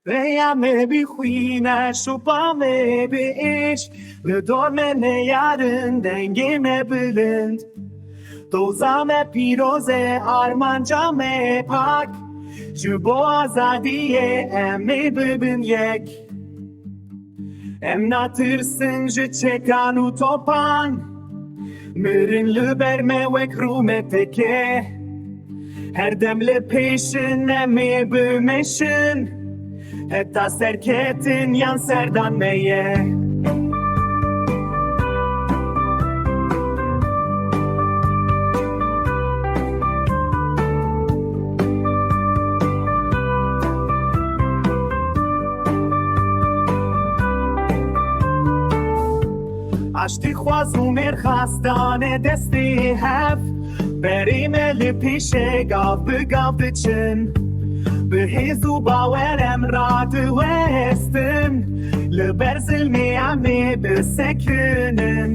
Rêya Berxwedanê şopa biş, me neyarın dengê me bilind. Doza me pîroz armanca me pak, ji bo azadiyê em bibin yek. Em natirsin ji çekan û topan, Mirin li ber me wek rûmeteke. Her dem li pêşin em bimeşin, Heta serketin yan serdan mêye. Aştîxwaz û mêrxas dane destê hev, Berê me li pêşê gav bi gav diçin. Bi hêz û bawer em radiwestin, li ber zilmê em bisekinin.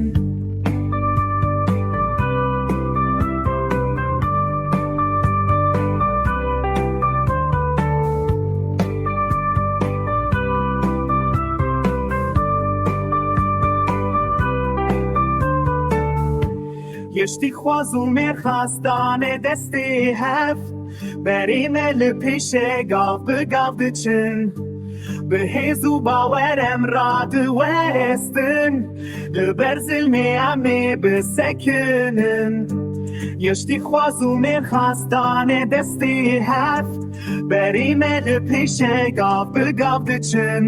Aştîxwaz û mêrxas dane destê hev, Berê me li pêşê gav bi gav diçin. Bi hêz û bawer em radiwestin, li ber zilmê em bisekinin. Aştîxwaz û mêrxas dane destê hev, Berê me li pêşê gav bi gav diçin.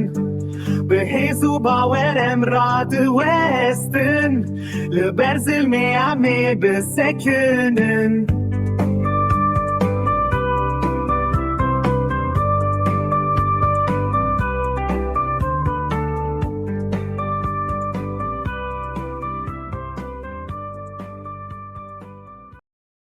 Bi hêz û bawer em radiwestin, li ber zilmê em bisekinin.